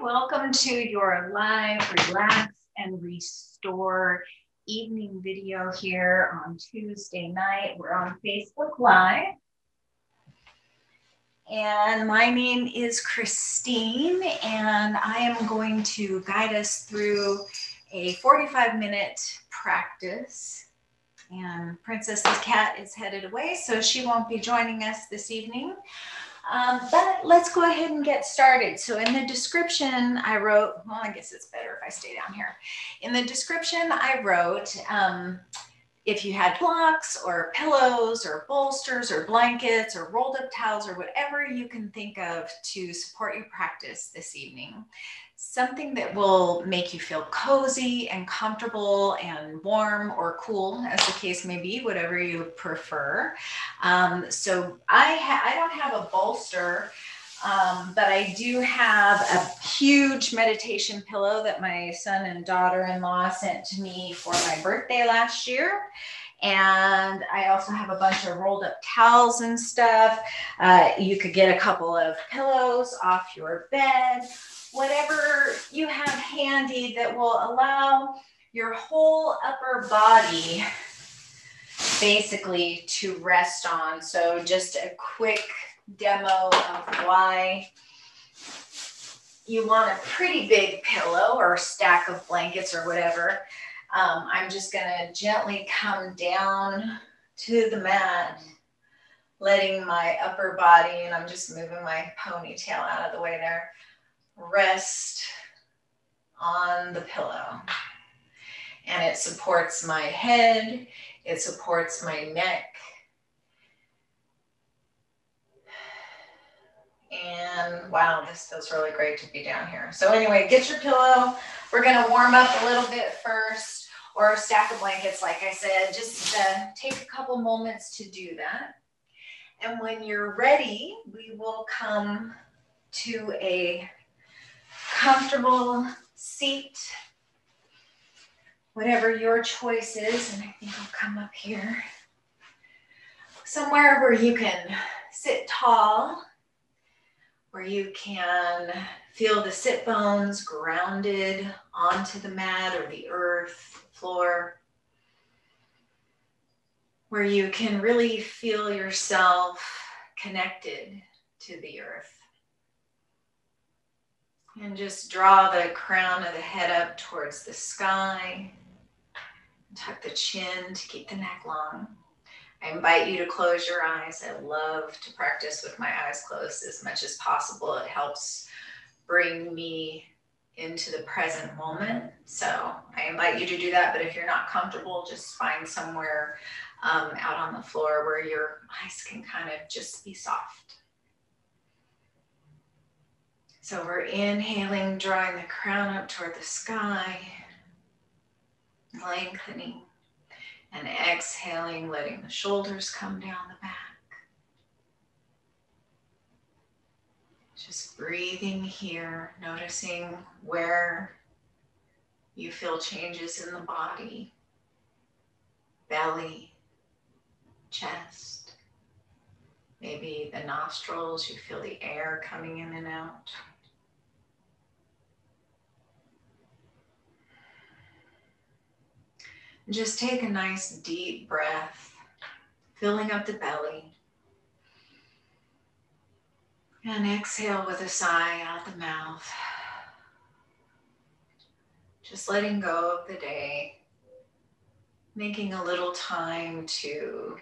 Welcome to your live relax and restore evening video here on Tuesday night. We're on Facebook Live. And my name is Christine, and I am going to guide us through a 45-minute practice. And Princess's cat is headed away, so she won't be joining us this evening. But let's go ahead and get started. So in the description I wrote, well, I guess it's better if I stay down here. In the description I wrote, if you had blocks or pillows or bolsters or blankets or rolled up towels or whatever you can think of to support your practice this evening, something that will make you feel cozy and comfortable and warm or cool, as the case may be, whatever you prefer. So I don't have a bolster, but I do have a huge meditation pillow that my son and daughter-in-law sent to me for my birthday last year. And I also have a bunch of rolled up towels and stuff. You could get a couple of pillows off your bed, whatever you have handy that will allow your whole upper body basically to rest on. So just a quick demo of why you want a pretty big pillow or stack of blankets or whatever. I'm just going to gently come down to the mat, letting my upper body, and I'm just moving my ponytail out of the way there, rest on the pillow. And it supports my head, it supports my neck. And wow, this feels really great to be down here. So anyway, get your pillow. We're going to warm up a little bit first, or a stack of blankets, like I said. Just take a couple moments to do that. And when you're ready, we will come to a comfortable seat, whatever your choice is. And I think I'll come up here. Somewhere where you can sit tall, where you can feel the sit bones grounded onto the mat or the earth, floor, where you can really feel yourself connected to the earth. And just draw the crown of the head up towards the sky. Tuck the chin to keep the neck long. I invite you to close your eyes. I love to practice with my eyes closed as much as possible. It helps bring me into the present moment. So I invite you to do that, but if you're not comfortable, just find somewhere out on the floor where your eyes can kind of just be soft. So we're inhaling, drawing the crown up toward the sky, lengthening, and exhaling, letting the shoulders come down the back. Just breathing here, noticing where you feel changes in the body, belly, chest, maybe the nostrils, you feel the air coming in and out. Just take a nice deep breath, filling up the belly. And exhale with a sigh out the mouth. Just letting go of the day, making a little time to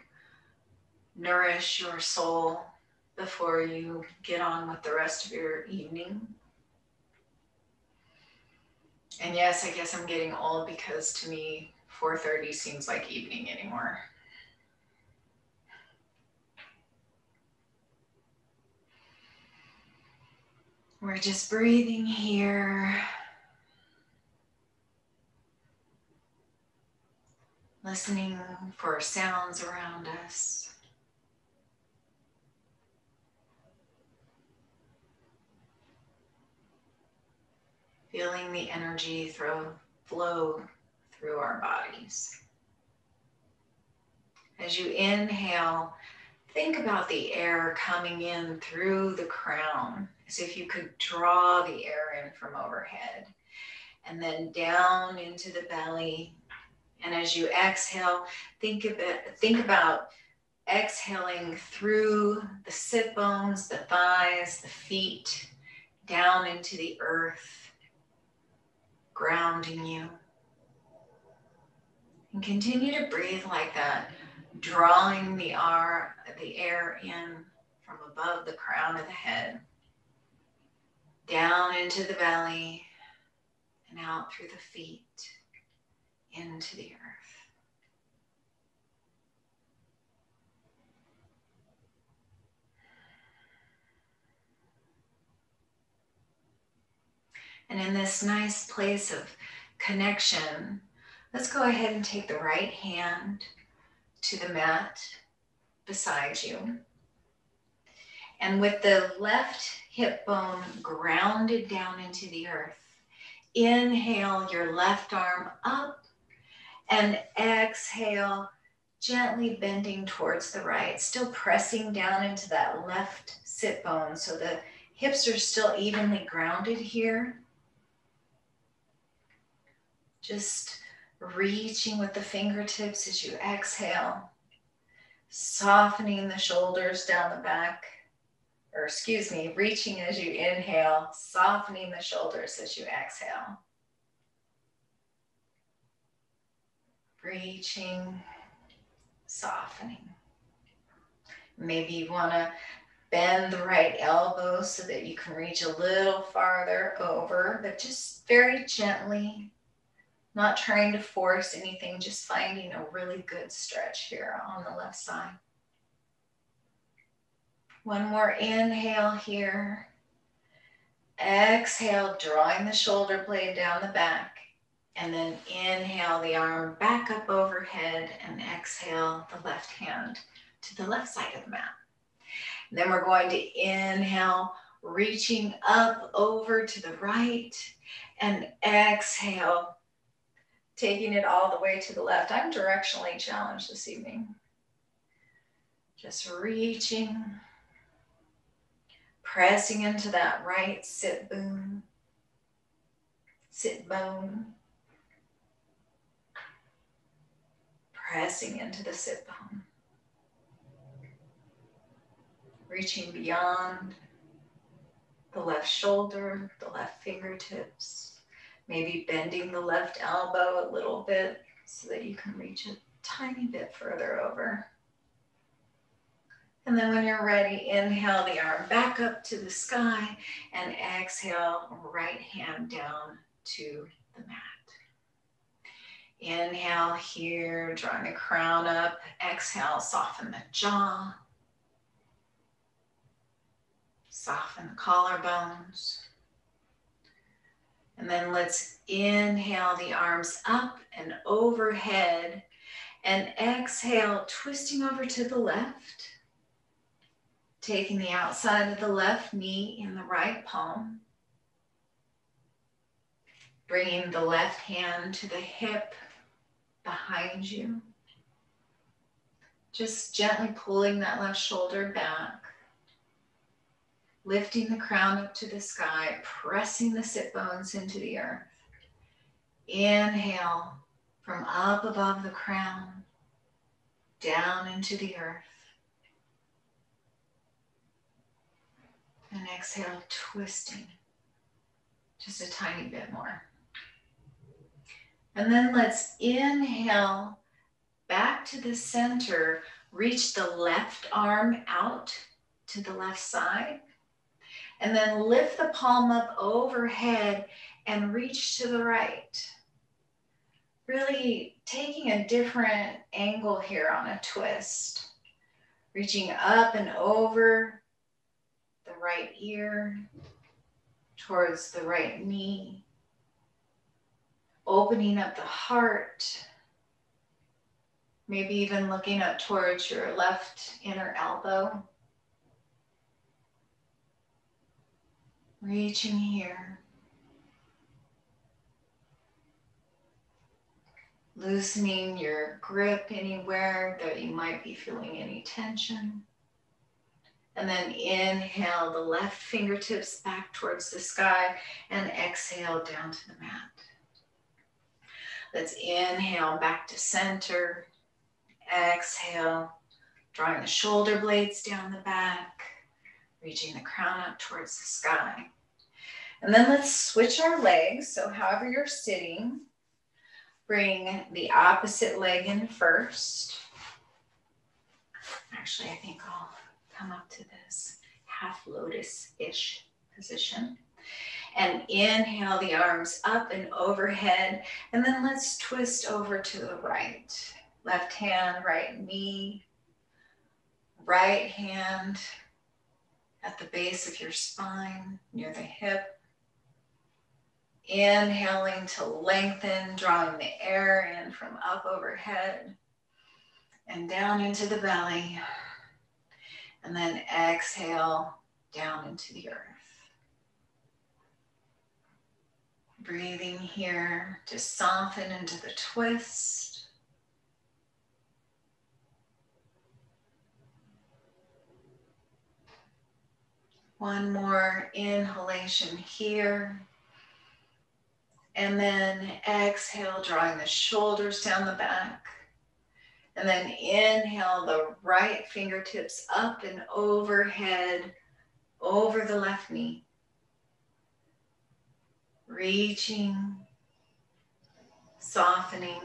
nourish your soul before you get on with the rest of your evening. And yes, I guess I'm getting old because to me, 4:30 seems like evening anymore. We're just breathing here. Listening for sounds around us. Feeling the energy flow through our bodies. As you inhale, think about the air coming in through the crown So if you could draw the air in from overhead and then down into the belly. And as you exhale, think about exhaling through the sit bones, the thighs, the feet, down into the earth, grounding you. And continue to breathe like that, drawing the air in from above the crown of the head, down into the belly, and out through the feet, into the earth. And in this nice place of connection, let's go ahead and take the right hand to the mat beside you. And with the left hip bone grounded down into the earth, inhale your left arm up and exhale, gently bending towards the right, still pressing down into that left sit bone so the hips are still evenly grounded here. Just reaching with the fingertips as you exhale, softening the shoulders down the back, reaching as you inhale, softening the shoulders as you exhale. Reaching, softening. Maybe you want to bend the right elbow so that you can reach a little farther over, but just very gently, not trying to force anything, just finding a really good stretch here on the left side. One more inhale here. Exhale, drawing the shoulder blade down the back. And then inhale the arm back up overhead and exhale the left hand to the left side of the mat. And then we're going to inhale, reaching up over to the right, and exhale, taking it all the way to the left. I'm directionally challenged this evening. Just reaching, pressing into that right sit bone, pressing into the sit bone, reaching beyond the left shoulder, the left fingertips, maybe bending the left elbow a little bit so that you can reach a tiny bit further over. And then when you're ready, inhale the arm back up to the sky and exhale, right hand down to the mat. Inhale here, drawing the crown up. Exhale, soften the jaw. Soften the collarbones. And then let's inhale the arms up and overhead. And exhale, twisting over to the left. Taking the outside of the left knee in the right palm. Bringing the left hand to the hip behind you. Just gently pulling that left shoulder back. Lifting the crown up to the sky, pressing the sit bones into the earth. Inhale from up above the crown, down into the earth. And exhale, twisting just a tiny bit more. And then let's inhale back to the center, reach the left arm out to the left side, and then lift the palm up overhead and reach to the right. Really taking a different angle here on a twist. Reaching up and over the right ear, towards the right knee. Opening up the heart. Maybe even looking up towards your left inner elbow. Reaching here. Loosening your grip anywhere that you might be feeling any tension. And then inhale the left fingertips back towards the sky and exhale down to the mat. Let's inhale back to center. Exhale, drawing the shoulder blades down the back, reaching the crown up towards the sky. And then let's switch our legs. So however you're sitting, bring the opposite leg in first. Actually, I think I'll come up to this half lotus-ish position. And inhale the arms up and overhead. And then let's twist over to the right. Left hand, right knee. Right hand at the base of your spine, near the hip. Inhaling to lengthen, drawing the air in from up overhead and down into the belly. And then exhale down into the earth. Breathing here to soften into the twist. One more inhalation here. And then exhale, drawing the shoulders down the back. And then inhale the right fingertips up and overhead, over the left knee. Reaching, softening,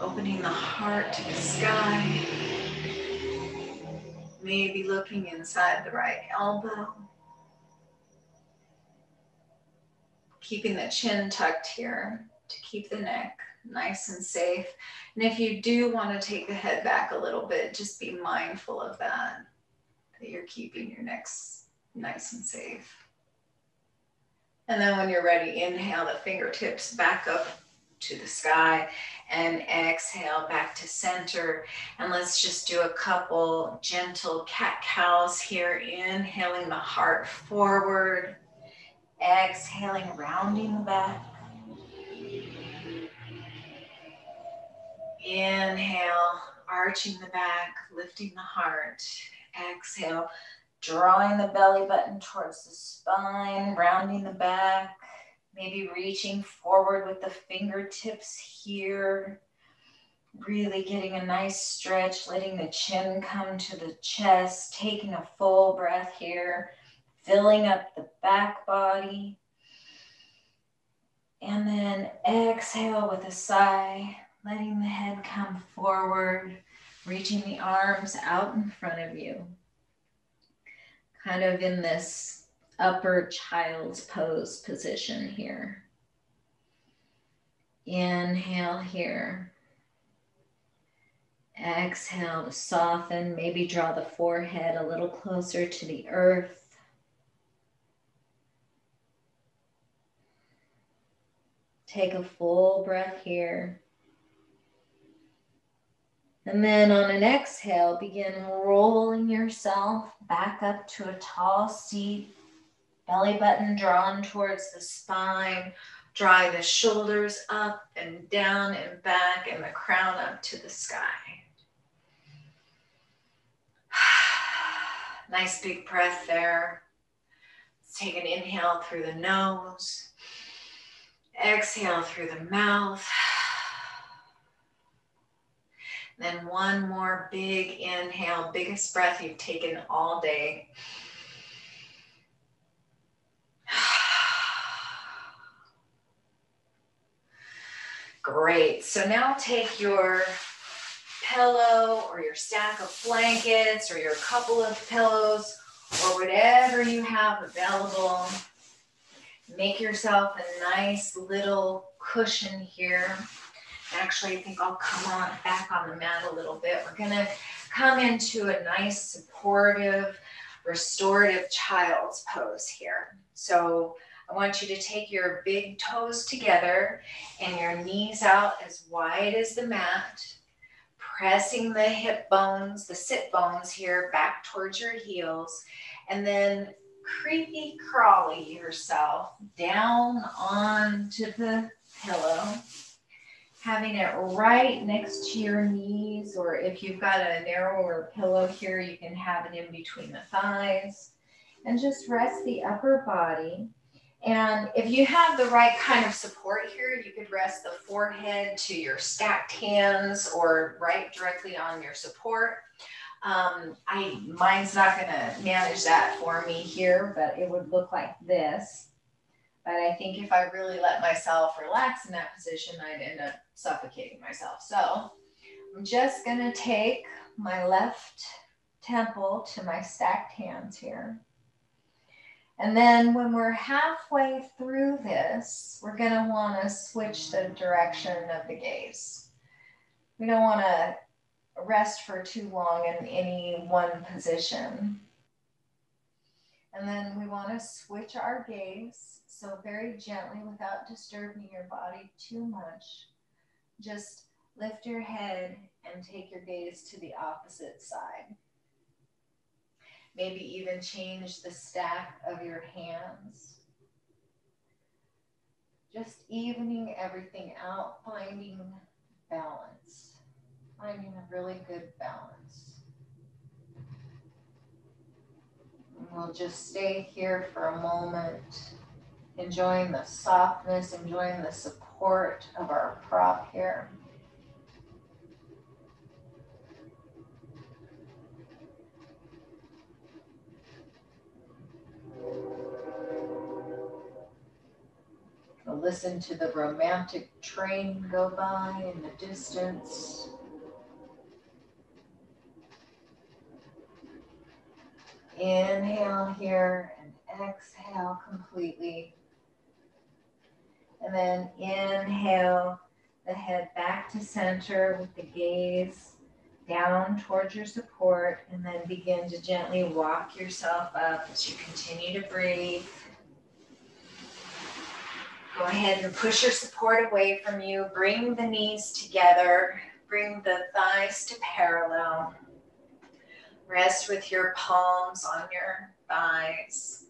opening the heart to the sky. Maybe looking inside the right elbow. Keeping the chin tucked here to keep the neck nice and safe. And if you do want to take the head back a little bit, just be mindful of that you're keeping your neck nice and safe. And then when you're ready, inhale the fingertips back up to the sky and exhale back to center. And let's just do a couple gentle cat-cows here. Inhaling the heart forward. Exhaling, rounding the back. Inhale, arching the back, lifting the heart. Exhale, drawing the belly button towards the spine, rounding the back. Maybe reaching forward with the fingertips here. Really getting a nice stretch, letting the chin come to the chest, taking a full breath here. Filling up the back body. And then exhale with a sigh, letting the head come forward, reaching the arms out in front of you. Kind of in this upper child's pose position here. Inhale here. Exhale to soften, maybe draw the forehead a little closer to the earth. Take a full breath here. And then on an exhale, begin rolling yourself back up to a tall seat. Belly button drawn towards the spine. Draw the shoulders up and down and back and the crown up to the sky. Nice big breath there. Let's take an inhale through the nose. Exhale through the mouth. Then one more big inhale, biggest breath you've taken all day. Great. So now take your pillow or your stack of blankets or your couple of pillows or whatever you have available. Make yourself a nice little cushion here. Actually, I think I'll come on back on the mat a little bit. We're going to come into a nice supportive, restorative child's pose here. So I want you to take your big toes together and your knees out as wide as the mat, pressing the hip bones, the sit bones here back towards your heels, and then creepy crawly yourself down onto the pillow. having it right next to your knees, or if you've got a narrower pillow here, you can have it in between the thighs. And just rest the upper body. And if you have the right kind of support here, you could rest the forehead to your stacked hands or right directly on your support. Mine's not going to manage that for me here, but it would look like this. But I think if I really let myself relax in that position, I'd end up suffocating myself. So I'm just going to take my left temple to my stacked hands here. And then when we're halfway through this, we're going to want to switch the direction of the gaze. We don't want to rest for too long in any one position. And then we want to switch our gaze. So very gently, without disturbing your body too much, just lift your head and take your gaze to the opposite side. Maybe even change the stack of your hands. Just evening everything out, finding balance, finding a really good balance. And we'll just stay here for a moment, enjoying the softness, enjoying the support of our prop here. Listen to the romantic train go by in the distance. Inhale here and exhale completely. And then inhale the head back to center with the gaze down towards your support, and then begin to gently walk yourself up as you continue to breathe. Go ahead and push your support away from you. Bring the knees together. Bring the thighs to parallel. Rest with your palms on your thighs.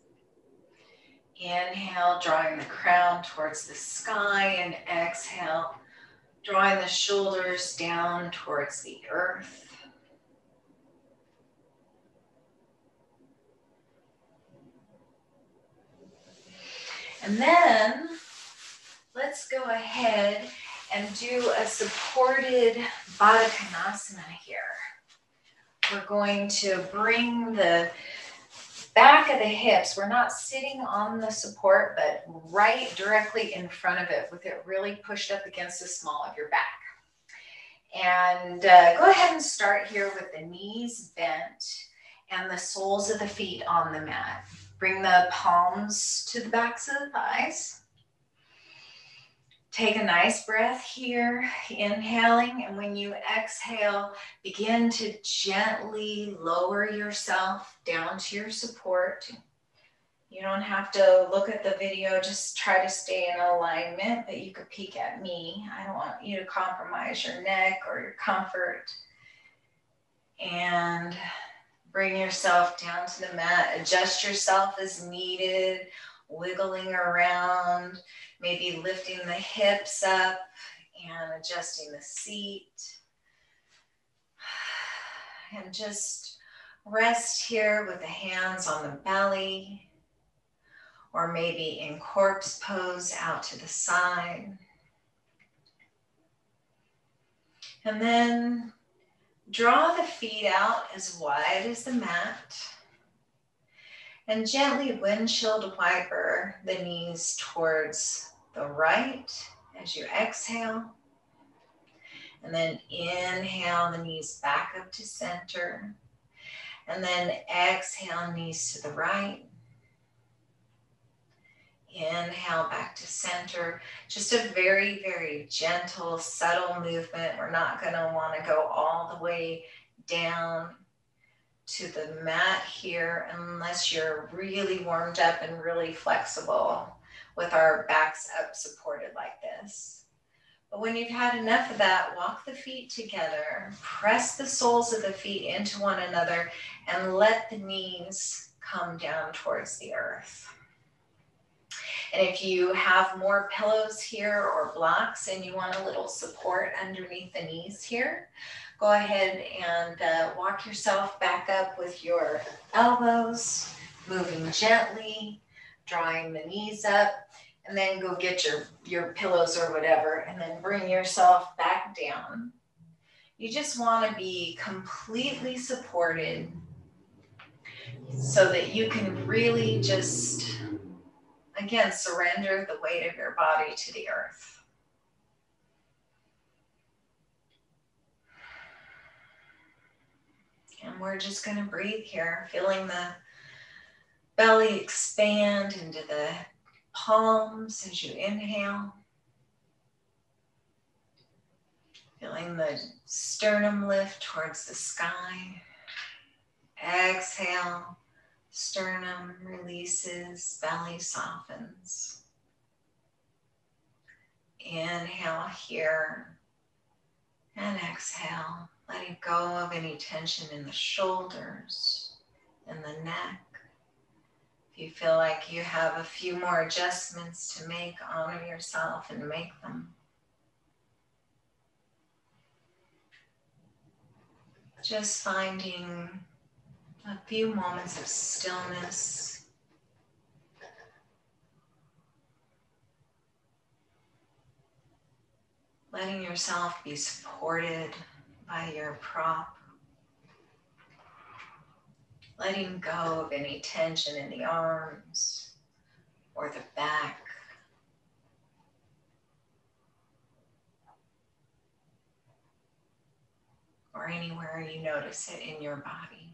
Inhale, drawing the crown towards the sky, and exhale, drawing the shoulders down towards the earth. And then let's go ahead and do a supported Baddha Konasana here. We're going to bring the back of the hips. We're not sitting on the support, but right directly in front of it with it really pushed up against the small of your back. And go ahead and start here with the knees bent and the soles of the feet on the mat. Bring the palms to the backs of the thighs. Take a nice breath here, inhaling, and when you exhale, begin to gently lower yourself down to your support. You don't have to look at the video, just try to stay in alignment, but you could peek at me. I don't want you to compromise your neck or your comfort. And bring yourself down to the mat, adjust yourself as needed, wiggling around, maybe lifting the hips up and adjusting the seat. And just rest here with the hands on the belly, or maybe in corpse pose out to the side. And then draw the feet out as wide as the mat. And gently windshield wiper the knees towards the right as you exhale. And then inhale the knees back up to center. And then exhale, knees to the right. Inhale back to center. Just a very, very gentle, subtle movement. We're not going to want to go all the way down to the mat here unless you're really warmed up and really flexible with our backs up supported like this. But when you've had enough of that, walk the feet together, press the soles of the feet into one another, and let the knees come down towards the earth. And if you have more pillows here or blocks and you want a little support underneath the knees here, go ahead and walk yourself back up with your elbows, moving gently, drawing the knees up, and then go get your pillows or whatever, and then bring yourself back down. You just want to be completely supported so that you can really just, again, surrender the weight of your body to the earth. And we're just going to breathe here, feeling the belly expand into the palms as you inhale. Feeling the sternum lift towards the sky. Exhale, sternum releases, belly softens. Inhale here and exhale, letting go of any tension in the shoulders and the neck. If you feel like you have a few more adjustments to make, honor yourself and make them. Just finding a few moments of stillness. Letting yourself be supported by your prop. Letting go of any tension in the arms or the back. Or anywhere you notice it in your body.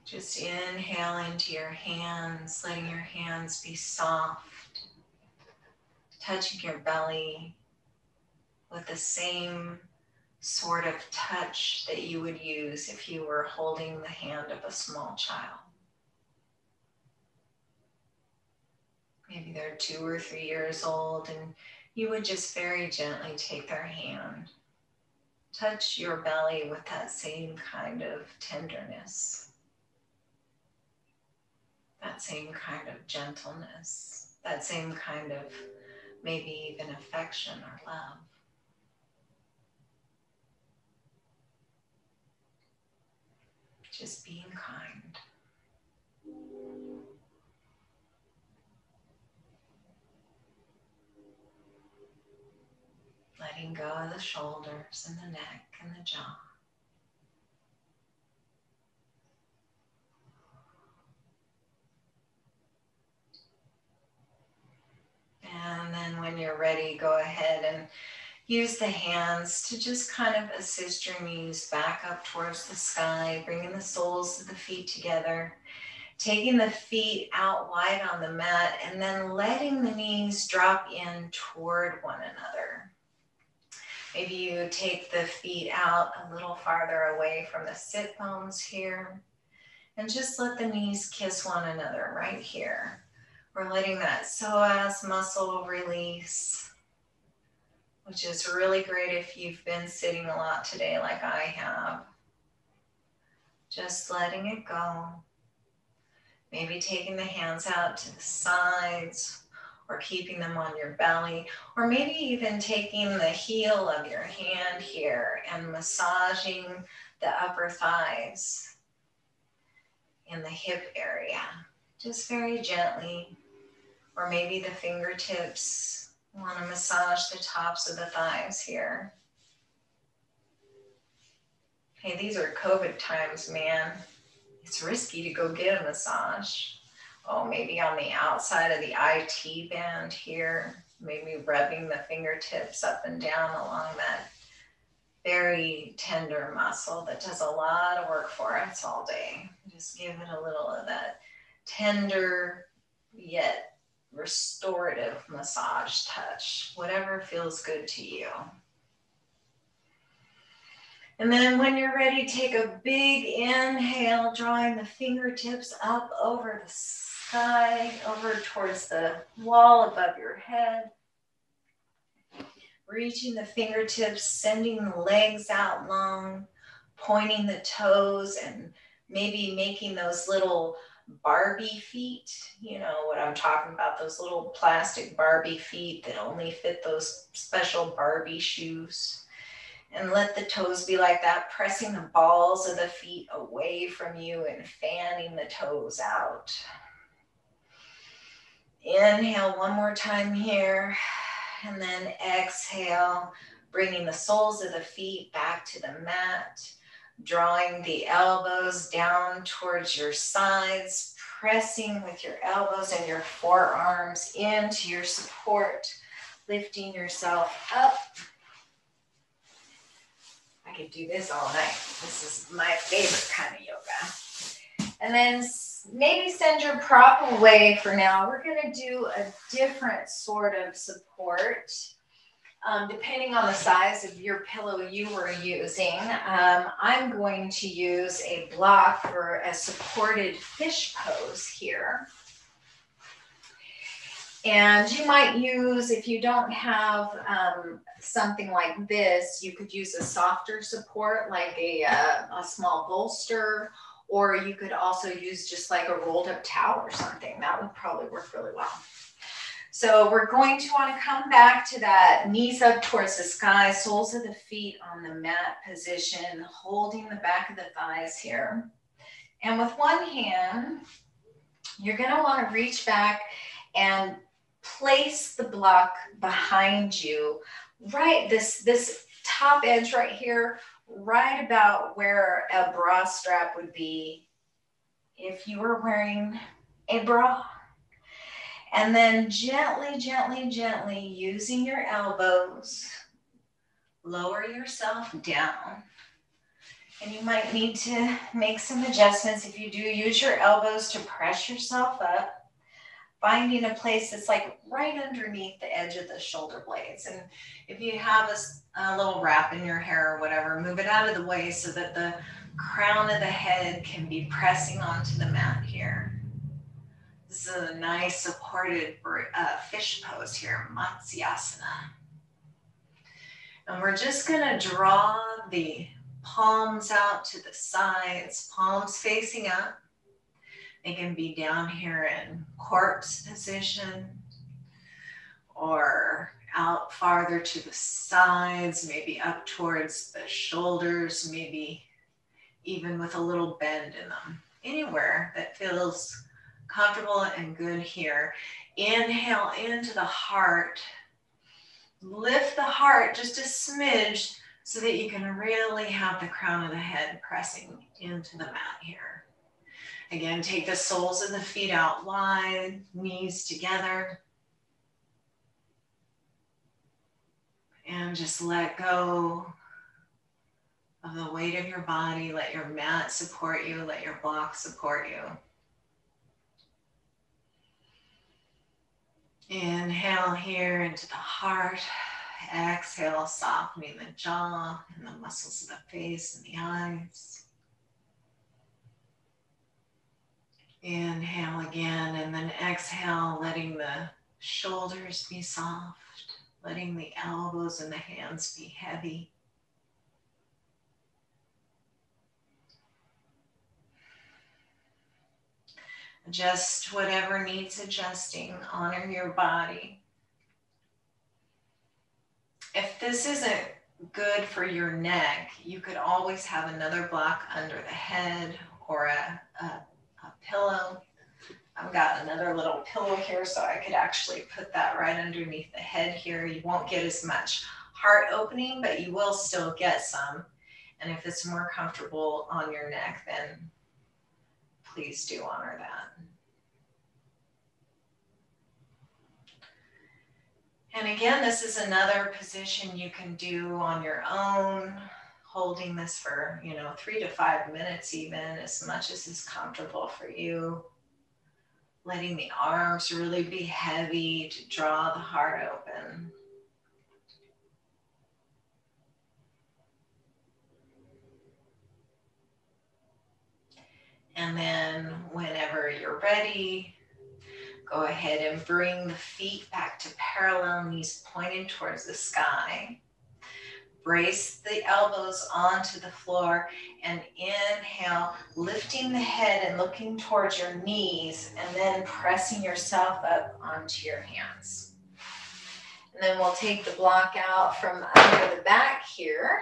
Just inhale into your hands, letting your hands be soft, touching your belly with the same sort of touch that you would use if you were holding the hand of a small child. Maybe they're 2 or 3 years old and you would just very gently take their hand, touch your belly with that same kind of tenderness, that same kind of gentleness, that same kind of maybe even affection or love. Just being kind. Letting go of the shoulders and the neck and the jaw. And then when you're ready, go ahead and use the hands to just kind of assist your knees back up towards the sky, bringing the soles of the feet together, taking the feet out wide on the mat, and then letting the knees drop in toward one another. Maybe you take the feet out a little farther away from the sit bones here, and just let the knees kiss one another right here. We're letting that psoas muscle release, which is really great if you've been sitting a lot today like I have. Just letting it go. Maybe taking the hands out to the sides or keeping them on your belly, or maybe even taking the heel of your hand here and massaging the upper thighs in the hip area, just very gently, or maybe the fingertips. Want to massage the tops of the thighs here. Hey, these are COVID times, man. It's risky to go get a massage. Oh, maybe on the outside of the IT band here, maybe rubbing the fingertips up and down along that very tender muscle that does a lot of work for us all day. Just give it a little of that tender yet restorative massage touch, whatever feels good to you. And then when you're ready, take a big inhale, drawing the fingertips up over the sky, over towards the wall above your head. Reaching the fingertips, sending the legs out long, pointing the toes and maybe making those little Barbie feet, you know what I'm talking about, those little plastic Barbie feet that only fit those special Barbie shoes. And let the toes be like that, pressing the balls of the feet away from you and fanning the toes out. Inhale one more time here, and then exhale, bringing the soles of the feet back to the mat, drawing the elbows down towards your sides, pressing with your elbows and your forearms into your support, lifting yourself up. I could do this all night. This is my favorite kind of yoga. And then maybe send your prop away for now. We're going to do a different sort of support. Depending on the size of your pillow you were using, I'm going to use a block for a supported fish pose here. And you might use, if you don't have something like this, you could use a softer support like a small bolster, or you could also use just like a rolled up towel or something. That would probably work really well. So we're going to want to come back to that knees up towards the sky, soles of the feet on the mat position, holding the back of the thighs here. And with one hand, you're going to want to reach back and place the block behind you, right, this top edge right here, right about where a bra strap would be if you were wearing a bra. And then gently, gently, gently, using your elbows, lower yourself down. And you might need to make some adjustments. If you do, use your elbows to press yourself up, finding a place that's like right underneath the edge of the shoulder blades. And if you have a little wrap in your hair or whatever, move it out of the way so that the crown of the head can be pressing onto the mat here. This is a nice supported fish pose here, Matsyasana. And we're just gonna draw the palms out to the sides, palms facing up. They can be down here in corpse position or out farther to the sides, maybe up towards the shoulders, maybe even with a little bend in them. Anywhere that feels comfortable and good here. Inhale into the heart. Lift the heart just a smidge so that you can really have the crown of the head pressing into the mat here. Again, take the soles of the feet out wide, knees together. And just let go of the weight of your body. Let your mat support you. Let your block support you. Inhale here into the heart. Exhale, softening the jaw and the muscles of the face and the eyes. Inhale again, and then exhale, letting the shoulders be soft, letting the elbows and the hands be heavy. Adjust whatever needs adjusting. Honor your body. If this isn't good for your neck, you could always have another block under the head or a pillow. I've got another little pillow here, so I could actually put that right underneath the head here. You won't get as much heart opening, but you will still get some. And if it's more comfortable on your neck, then please do honor that. And again, this is another position you can do on your own, holding this for, 3 to 5 minutes even, as much as is comfortable for you. Letting the arms really be heavy to draw the heart open. And then whenever you're ready, go ahead and bring the feet back to parallel, knees pointed towards the sky. Brace the elbows onto the floor and inhale, lifting the head and looking towards your knees, and then pressing yourself up onto your hands. And then we'll take the block out from under the back here.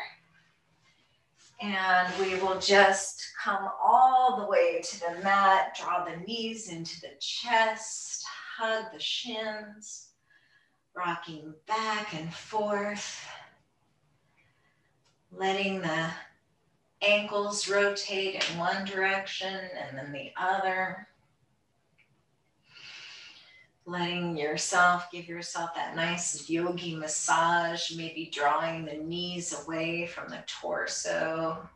And we will just come all the way to the mat, draw the knees into the chest, hug the shins, rocking back and forth, letting the ankles rotate in one direction and then the other. Letting yourself, give yourself that nice yogi massage, maybe drawing the knees away from the torso,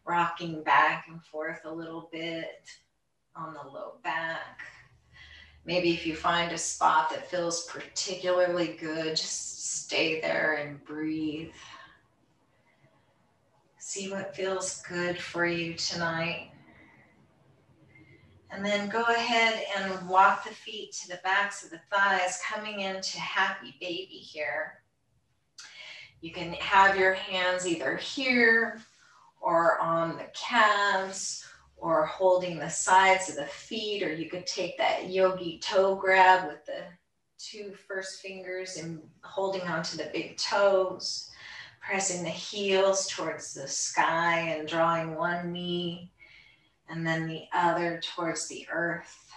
rocking back and forth a little bit on the low back. Maybe if you find a spot that feels particularly good, just stay there and breathe. See what feels good for you tonight. And then go ahead and walk the feet to the backs of the thighs, coming into happy baby here. You can have your hands either here or on the calves or holding the sides of the feet, or you could take that yogi toe grab with the two first fingers and holding onto the big toes, pressing the heels towards the sky and drawing one knee and then the other towards the earth.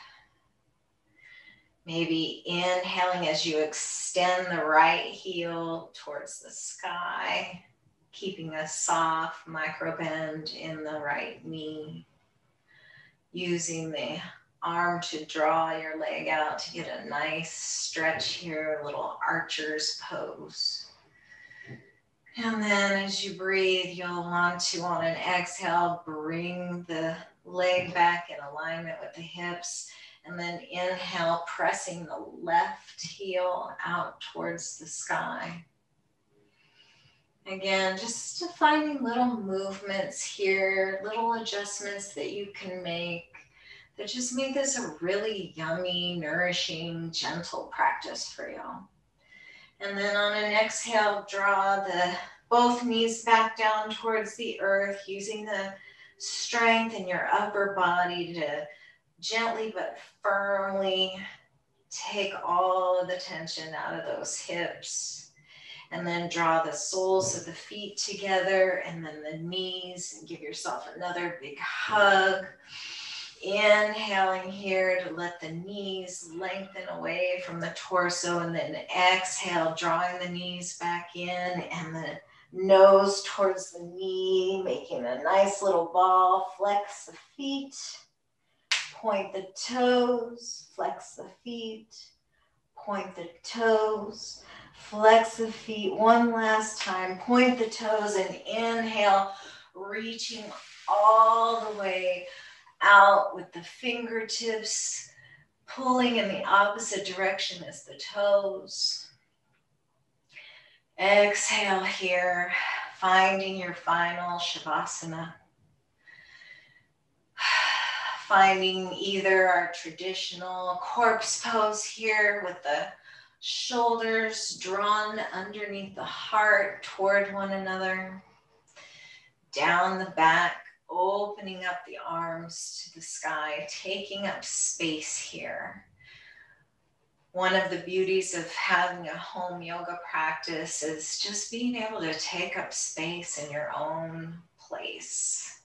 Maybe inhaling as you extend the right heel towards the sky, keeping a soft micro bend in the right knee. Using the arm to draw your leg out to get a nice stretch here, a little archer's pose. And then as you breathe, you'll want to, on an exhale, bring the leg back in alignment with the hips. And then inhale, pressing the left heel out towards the sky. Again, just finding little movements here, little adjustments that you can make that just make this a really yummy, nourishing, gentle practice for you. And then on an exhale, draw both knees back down towards the earth, using the strength in your upper body to gently but firmly take all of the tension out of those hips. And then draw the soles of the feet together and then the knees, and give yourself another big hug. Inhaling here to let the knees lengthen away from the torso, and then exhale, drawing the knees back in and the nose towards the knee, making a nice little ball. Flex the feet, point the toes, flex the feet, point the toes, flex the feet. One last time, point the toes and inhale, reaching all the way out with the fingertips pulling in the opposite direction as the toes. Exhale here, finding your final Shavasana. Finding either our traditional corpse pose here with the shoulders drawn underneath the heart toward one another, down the back, opening up the arms to the sky, taking up space here. One of the beauties of having a home yoga practice is just being able to take up space in your own place.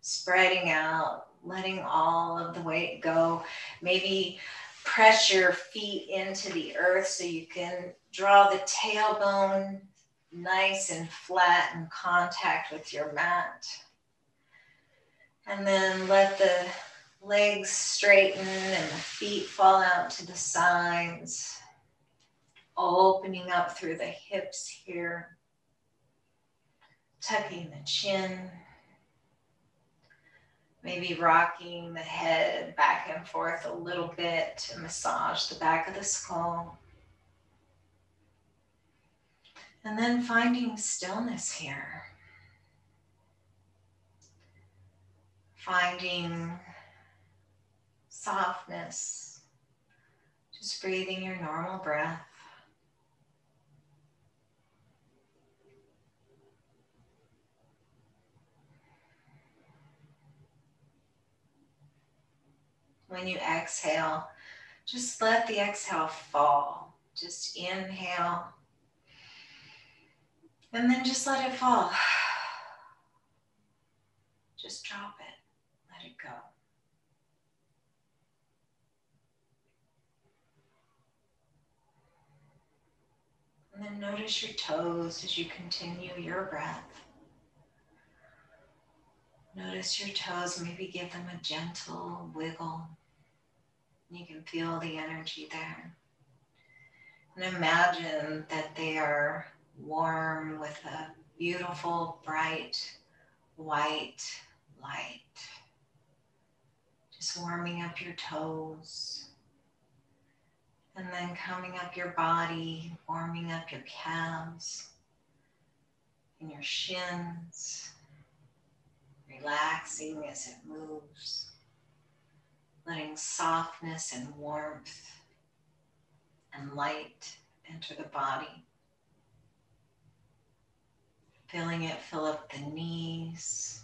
Spreading out, letting all of the weight go. Maybe press your feet into the earth so you can draw the tailbone nice and flat in contact with your mat. And then let the legs straighten and the feet fall out to the sides. Opening up through the hips here. Tucking the chin. Maybe rocking the head back and forth a little bit to massage the back of the skull. And then finding stillness here. Finding softness. Just breathing your normal breath. When you exhale, just let the exhale fall. Just inhale, and then just let it fall. Just drop it. Let it go. And then notice your toes as you continue your breath. Notice your toes, maybe give them a gentle wiggle. You can feel the energy there. And imagine that they are warm with a beautiful, bright, white light. Just warming up your toes. And then coming up your body, warming up your calves and your shins. Relaxing as it moves. Letting softness and warmth and light enter the body. Feeling it fill up the knees,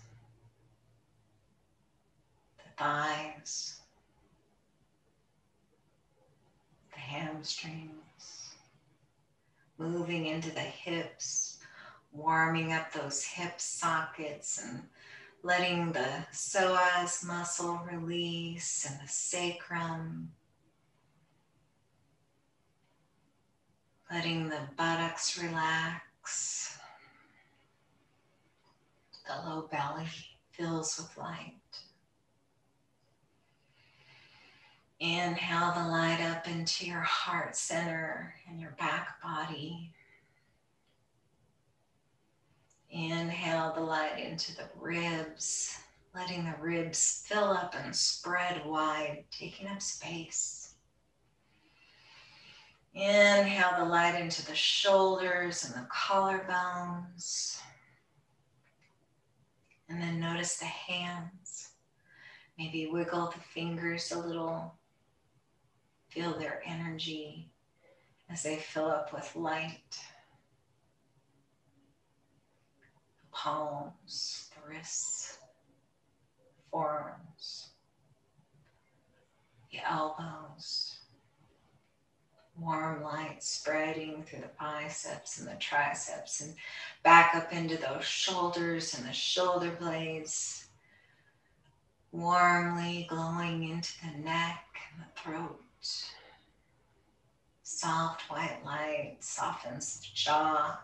the thighs, the hamstrings, moving into the hips, warming up those hip sockets and letting the psoas muscle release and the sacrum. Letting the buttocks relax. The low belly fills with light. Inhale the light up into your heart center and your back body. Inhale the light into the ribs, letting the ribs fill up and spread wide, taking up space. Inhale the light into the shoulders and the collarbones. And then notice the hands. Maybe wiggle the fingers a little. Feel their energy as they fill up with light. The palms, the wrists, forearms, the elbows. Warm light spreading through the biceps and the triceps and back up into those shoulders and the shoulder blades. Warmly glowing into the neck and the throat. Soft white light softens the jaw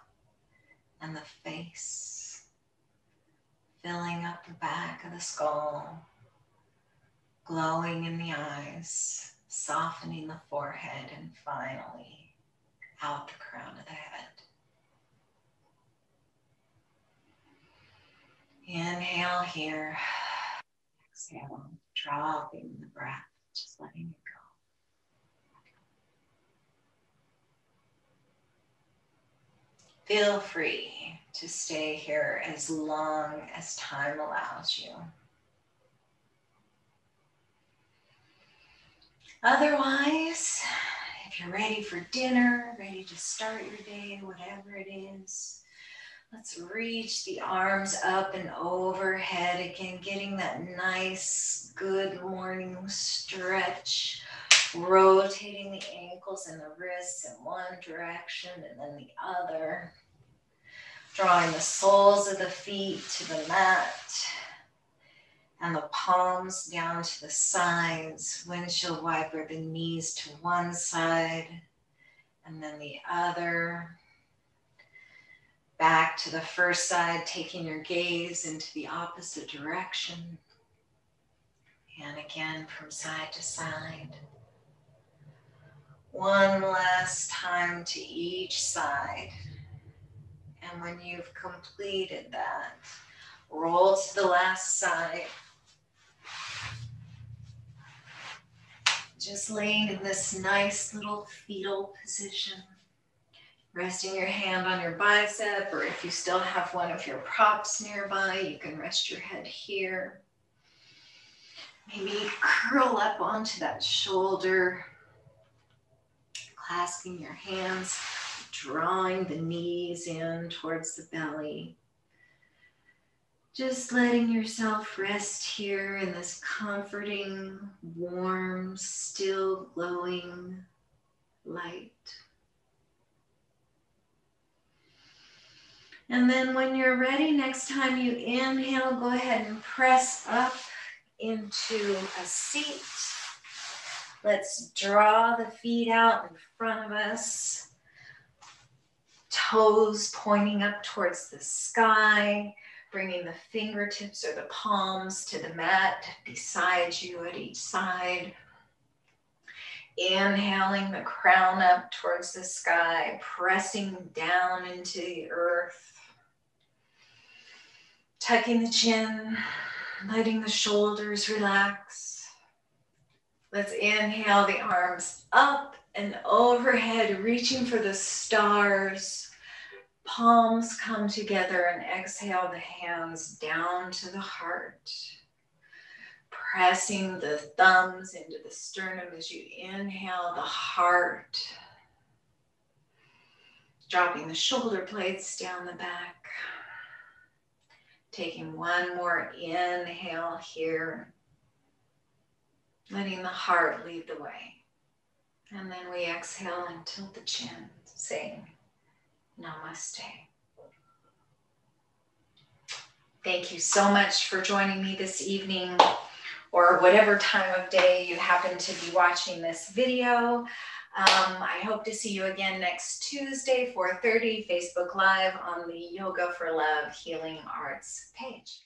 and the face. Filling up the back of the skull. Glowing in the eyes. Softening the forehead and finally out the crown of the head. Inhale here. Exhale, dropping the breath, just letting it go. Feel free to stay here as long as time allows you. Otherwise, if you're ready for dinner, ready to start your day, whatever it is, let's reach the arms up and overhead again, getting that nice, good morning stretch, rotating the ankles and the wrists in one direction and then the other, drawing the soles of the feet to the mat. And the palms down to the sides, windshield wiper the knees to one side and then the other. Back to the first side, taking your gaze into the opposite direction. And again, from side to side. One last time to each side. And when you've completed that, roll to the last side. Just laying in this nice little fetal position. Resting your hand on your bicep, or if you still have one of your props nearby, you can rest your head here. Maybe curl up onto that shoulder, clasping your hands, drawing the knees in towards the belly. Just letting yourself rest here in this comforting, warm, still glowing light. And then when you're ready, next time you inhale, go ahead and press up into a seat. Let's draw the feet out in front of us. Toes pointing up towards the sky, bringing the fingertips or the palms to the mat beside you at each side. Inhaling the crown up towards the sky, pressing down into the earth. Tucking the chin, letting the shoulders relax. Let's inhale the arms up and overhead, reaching for the stars. Palms come together and exhale the hands down to the heart. Pressing the thumbs into the sternum as you inhale the heart. Dropping the shoulder blades down the back. Taking one more inhale here. Letting the heart lead the way. And then we exhale and tilt the chin, saying namaste. Thank you so much for joining me this evening, or whatever time of day you happen to be watching this video. I hope to see you again next Tuesday, 4:30, Facebook Live on the Yoga for Love Healing Arts page.